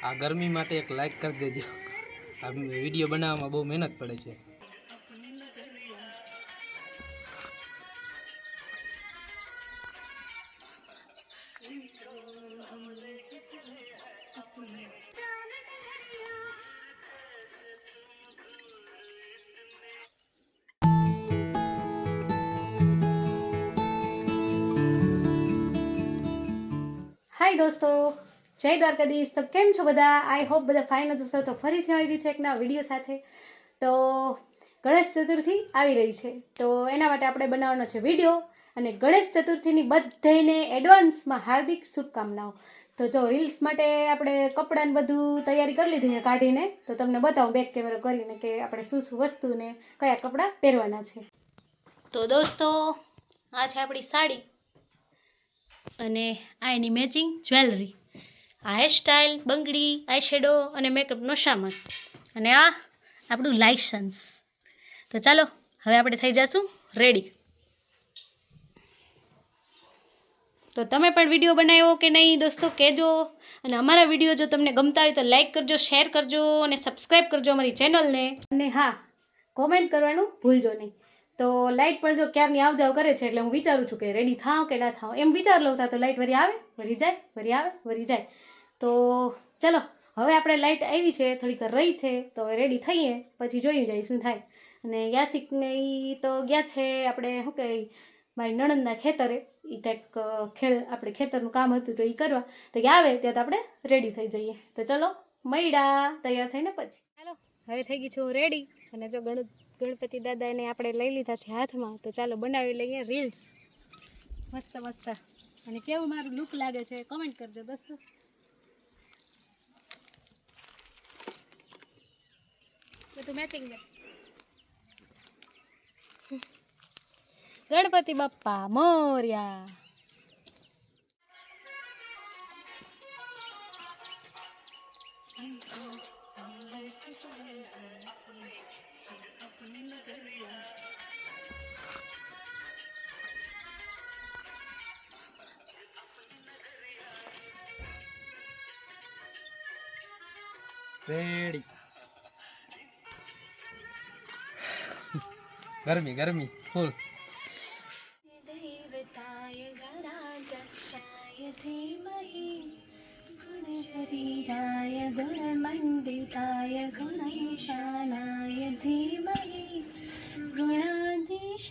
આ ગરમી માટે એક લાઈક કરી દેજો। આ વિડીયો બનાવવામાં બહુ મહેનત પડે છે। हाय दोस्तों, जय द्वारकाधीश। तो केम छो बधा? आई होप बधा फाइन ज हशो। तो फरीथी આવી ગઈ છે એક નવા વિડીયો સાથે। તો ગણેશ ચતુર્થી આવી રહી છે, તો એના માટે આપણે બનાવવાનો છે વિડીયો। અને ગણેશ ચતુર્થીની બધાને એડવાન્સમાં હાર્દિક શુભકામનાઓ। તો જો રીલ્સ માટે આપણે કપડાને બધું તૈયારી કરી લીધી છે કાઢીને, તો તમને બતાવું બેક કેમેરો કરીને કે આપણે શું શું વસ્તુ ને કયા કપડાં પહેરવાના છે। તો દોસ્તો, આ છે આપણી સાડી અને આ એની મેચિંગ જ્વેલરી, આ હેરસ્ટાઈલ, બંગડી, આઈ શેડો અને મેકઅપનો સામાન, અને આ આપણું લાઇસન્સ। તો ચાલો હવે આપણે થઈ જઈશું રેડી। તો તમે પણ વિડીયો બનાવ્યો કે નહીં દોસ્તો કહેજો, અને અમારા વિડીયો જો તમને ગમતા હોય તો લાઈક કરજો, શેર કરજો અને સબસ્ક્રાઈબ કરજો અમારી ચેનલને। અને હા, કોમેન્ટ કરવાનું ભૂલજો નહીં। તો લાઇટ પણ જો ક્યારની આવ જાવ કરે છે, એટલે હું વિચારું છું કે રેડી થાવ કે ના થાવ, એમ વિચાર લઉં તો લાઇટ વરી આવે વરી જાય, વરી આવે વરી જાય। તો ચલો હવે આપણે લાઇટ આવી છે, થોડીક રહી છે, તો હવે રેડી થઈએ પછી જોઈ જાય શું થાય। અને યાસિકને એ તો ગયા છે આપણે શું કહે મારી નણંદના ખેતરે, એ કંઈક આપણે ખેતરનું કામ હતું તો એ કરવા, તો કે આવે ત્યાં તો આપણે રેડી થઈ જઈએ। તો ચલો મળ્યા તૈયાર થઈને પછી। ચાલો હવે થઈ ગઈ છું રેડી, અને જો ગણપતિ દાદાને આપણે લઈ લીધા છે હાથમાં, તો ચાલો બનાવી લઈએ રીલ્સ મસ્ત મસ્ત। અને કેવું મારું લુક લાગે છે કમેન્ટ કરજો દોસ્તો। બધું મેચિંગ છે। ગણપતિ બાપ્પા મોર્યા। રેડી। ગરમી ગરમી ફૂલ। દેવતાય ગણાધક્ષાય ધીમહિ ગુણશરીરાય ગુણમંડિતાય ગુણૈશાનાય ધીમહિ ગુણાધીશ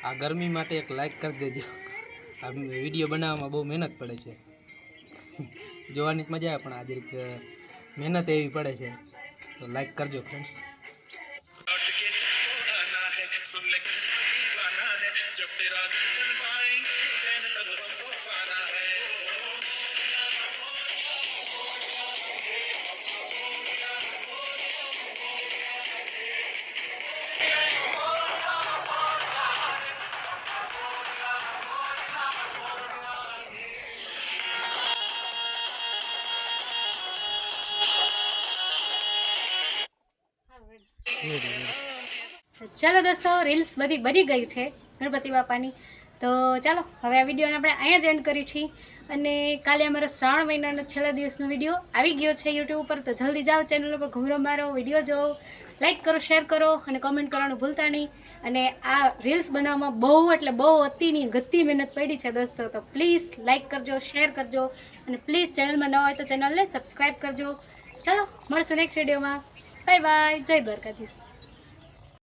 આ ગરમી માટે એક લાઈક કરી દેજો। આ વિડીયો બનાવવામાં બહુ મહેનત પડે છે, જોવાની મજા આવે પણ આ જરીક મહેનત એવી પડે છે, તો લાઈક કરજો ફ્રેન્ડ્સ। ચાલો દોસ્તો, રીલ્સ બધી બની ગઈ છે ગણપતિ બાપાની। તો ચાલો હવે આ વિડીયોને આપણે અહીંયા જ એન્ડ કરી છીએ, અને કાલે અમારો શ્રાવણ મહિનાનો છેલ્લા દિવસનો વિડીયો આવી ગયો છે યુટ્યુબ ઉપર। તો જલ્દી જાઓ ચેનલ ઉપર ઘૂમરો મારો, વિડીયો જોવો, લાઈક કરો, શેર કરો અને કમેન્ટ કરવાનું ભૂલતા નહીં। અને આ રીલ્સ બનાવવામાં બહુ એટલે બહુ અતિની ગતિ મહેનત પડી છે દોસ્તો, તો પ્લીઝ લાઈક કરજો, શેર કરજો, અને પ્લીઝ ચેનલમાં ન હોય તો ચેનલને સબસ્ક્રાઈબ કરજો। ચાલો મળશું નેક્સ્ટ વિડીયોમાં। બાય બાય, જય દ્વારકાધીશ।